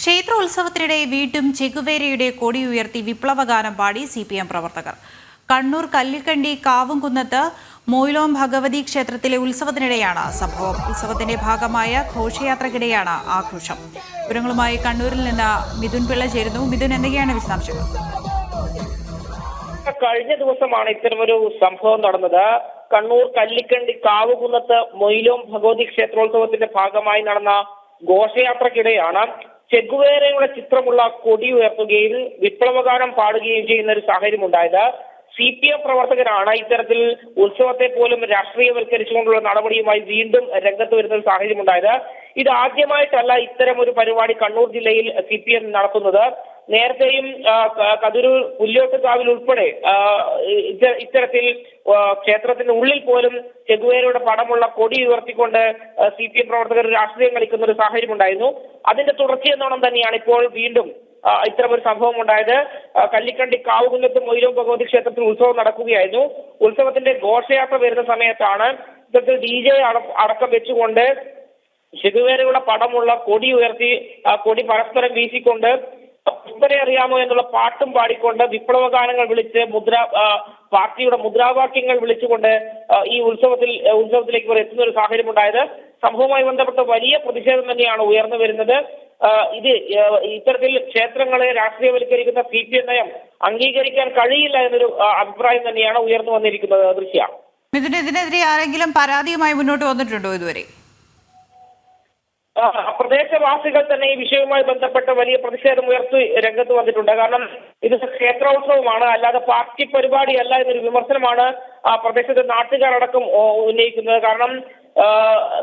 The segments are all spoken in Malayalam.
ക്ഷേത്രോത്സവത്തിനിടെ വീണ്ടും ചെഗുവേരയുടെ കൊടി ഉയർത്തി വിപ്ലവഗാനം പാടി CPM പ്രവർത്തകർ. കണ്ണൂർ കല്ലിക്കണ്ടി കാവുംകുന്നത്ത് മൊയിലോം ഭഗവതി ക്ഷേത്രത്തിലെ ഉത്സവത്തിനിടെയാണ് സംഭവം. ഉത്സവത്തിന്റെ ഭാഗമായ ഘോഷയാത്രയ്ക്കിടെയാണ് ആഘോഷം. വിവരങ്ങളുമായി കണ്ണൂരിൽ നിന്ന് മിഥുൻ പിള്ള ചേരുന്നു. മിഥുൻ, എന്തൊക്കെയാണ് വിശദാംശങ്ങൾ? കഴിഞ്ഞ ദിവസമാണ് ഇത്തരമൊരു സംഭവം നടന്നത്. കണ്ണൂർ കല്ലിക്കണ്ടി കാവുകുന്നത്ത് മൊയിലോം ഭഗവതി ക്ഷേത്രോത്സവത്തിന്റെ ഭാഗമായി നടന്ന ഘോഷയാത്രക്കിടെയാണ് ചെഗുവേരയുടെ ചിത്രമുള്ള കൊടി ഉയർത്തുകയും വിപ്ലവഗാനം പാടുകയും ചെയ്യുന്ന ഒരു സാഹചര്യം ഉണ്ടായത്. CPM പ്രവർത്തകരാണ് ഇത്തരത്തിൽ ഉത്സവത്തെ പോലും രാഷ്ട്രീയവൽക്കരിച്ചുകൊണ്ടുള്ള നടപടിയുമായി വീണ്ടും രംഗത്ത് വരുന്ന ഒരു സാഹചര്യം ഉണ്ടായത്. ഇത് ആദ്യമായിട്ടല്ല ഇത്തരം ഒരു പരിപാടി കണ്ണൂർ ജില്ലയിൽ CPM നടത്തുന്നത്. നേരത്തെയും കതിരൂർ പുല്ലോട്ടുകാവിൽ ഉൾപ്പെടെ ഇത്തരത്തിൽ ക്ഷേത്രത്തിന്റെ ഉള്ളിൽ പോലും ചെഗുവേരയുടെ പടമുള്ള കൊടി ഉയർത്തിക്കൊണ്ട് CPM പ്രവർത്തകർ രാഷ്ട്രീയം കളിക്കുന്ന ഒരു സാഹചര്യം ഉണ്ടായിരുന്നു. അതിന്റെ തുടർച്ചയെന്നോണം തന്നെയാണ് ഇപ്പോൾ വീണ്ടും ഇത്തരമൊരു സംഭവം ഉണ്ടായത്. കല്ലിക്കണ്ടി കാവുകുന്നത്ത് മൊയിലോം ഭഗവതി ക്ഷേത്രത്തിൽ ഉത്സവം നടക്കുകയായിരുന്നു. ഉത്സവത്തിന്റെ ഘോഷയാത്ര വരുന്ന സമയത്താണ് ഇത്തരത്തിൽ DJ അടക്കം വെച്ചുകൊണ്ട് ചെഗുവേരയുടെ പടമുള്ള കൊടി ഉയർത്തി കൊടി പരസ്പരം വീശിക്കൊണ്ട് പുഷ്പനെ അറിയാമോ എന്നുള്ള പാട്ടും പാടിക്കൊണ്ട് വിപ്ലവഗാനങ്ങൾ വിളിച്ച് പാർട്ടിയുടെ മുദ്രാവാക്യങ്ങൾ വിളിച്ചുകൊണ്ട് ഈ ഉത്സവത്തിലേക്ക് ഇവർ എത്തുന്ന ഒരു സാഹചര്യം ഉണ്ടായത്. സംഭവവുമായി ബന്ധപ്പെട്ട് വലിയ പ്രതിഷേധം തന്നെയാണ് ഉയർന്നു വരുന്നത്. ഇത്തരത്തിൽ ക്ഷേത്രങ്ങളെ രാഷ്ട്രീയവൽക്കരിക്കുന്ന CPM നയം അംഗീകരിക്കാൻ കഴിയില്ല എന്നൊരു അഭിപ്രായം തന്നെയാണ് ഉയർന്നു വന്നിരിക്കുന്നത്. ദൃശ്യ, ഇതിനെതിരെ ആരെങ്കിലും പരാതിയുമായി മുന്നോട്ട് വന്നിട്ടുണ്ടോ ഇതുവരെ? പ്രദേശവാസികൾ തന്നെ ഈ വിഷയവുമായി ബന്ധപ്പെട്ട് വലിയ പ്രതിഷേധം ഉയർത്തി രംഗത്ത് വന്നിട്ടുണ്ട്. കാരണം ഇത് ക്ഷേത്രോത്സവമാണ്, അല്ലാതെ പാർട്ടി പരിപാടിയല്ല എന്നൊരു വിമർശനമാണ് പ്രദേശത്തെ നാട്ടുകാരടക്കം ഉന്നയിക്കുന്നത്. കാരണം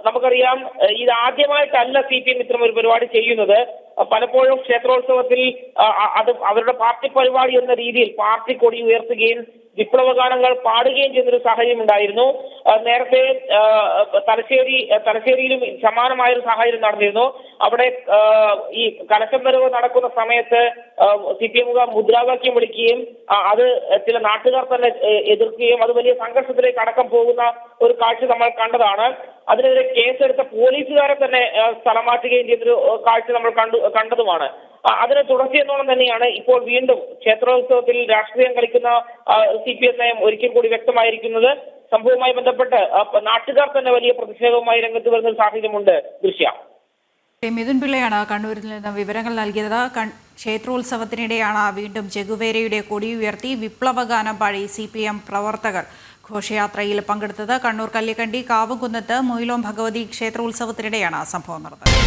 നമുക്കറിയാം, ഇത് ആദ്യമായിട്ടല്ല CPM ഇത്തരം ഒരു പരിപാടി ചെയ്യുന്നത്. പലപ്പോഴും ക്ഷേത്രോത്സവത്തിൽ അത് അവരുടെ പാർട്ടി പരിപാടി എന്ന രീതിയിൽ പാർട്ടി കൊടി ഉയർത്തുകയും വിപ്ലവഗാനങ്ങൾ പാടുകയും ചെയ്യുന്നൊരു സാഹചര്യം ഉണ്ടായിരുന്നു. നേരത്തെ തലശ്ശേരിയിലും സമാനമായൊരു സാഹചര്യം നടന്നിരുന്നു. അവിടെ ഈ കലശം വരവ് നടക്കുന്ന സമയത്ത് CPM മുദ്രാവാക്യം വിളിക്കുകയും അത് ചില നാട്ടുകാർ തന്നെ എതിർക്കുകയും അത് വലിയ സംഘർഷത്തിലേക്ക് അടക്കം പോകുന്ന ഒരു കാഴ്ച നമ്മൾ കണ്ടതാണ്. അതിനെതിരെ കേസെടുത്ത പോലീസുകാരെ തന്നെ സ്ഥലം മാറ്റുകയും ചെയ്തൊരു കാഴ്ച നമ്മൾ കണ്ടതുമാണ്. അതിന് തുടർച്ചയെന്നോണം തന്നെയാണ് ഇപ്പോൾ വീണ്ടും ക്ഷേത്രോത്സവത്തിൽ രാഷ്ട്രീയം കളിക്കുന്ന CPM നയം ഒരിക്കൽ കൂടി വ്യക്തമായിരിക്കുന്നത്. സംഭവവുമായി ബന്ധപ്പെട്ട് നാട്ടുകാർ തന്നെ വലിയ പ്രതിഷേധവുമായി രംഗത്ത് വരുന്ന സാഹചര്യമുണ്ട്. ദൃശ്യ, മിഥുൻ പിള്ളയാണ് കണ്ണൂരിൽ നിന്ന് വിവരങ്ങൾ നൽകിയത്. ക്ഷേത്രോത്സവത്തിനിടെയാണ് വീണ്ടും ചെഗുവേരയുടെ കൊടി ഉയർത്തി വിപ്ലവഗാനം പാടി CPM പ്രവർത്തകർ ഘോഷയാത്രയിൽ പങ്കെടുത്തത്. കണ്ണൂർ കല്ലിക്കണ്ടി കാവുംകുന്നത്ത് മൊയിലോം ഭഗവതി ക്ഷേത്രോത്സവത്തിനിടെയാണ് സംഭവം നടന്നത്.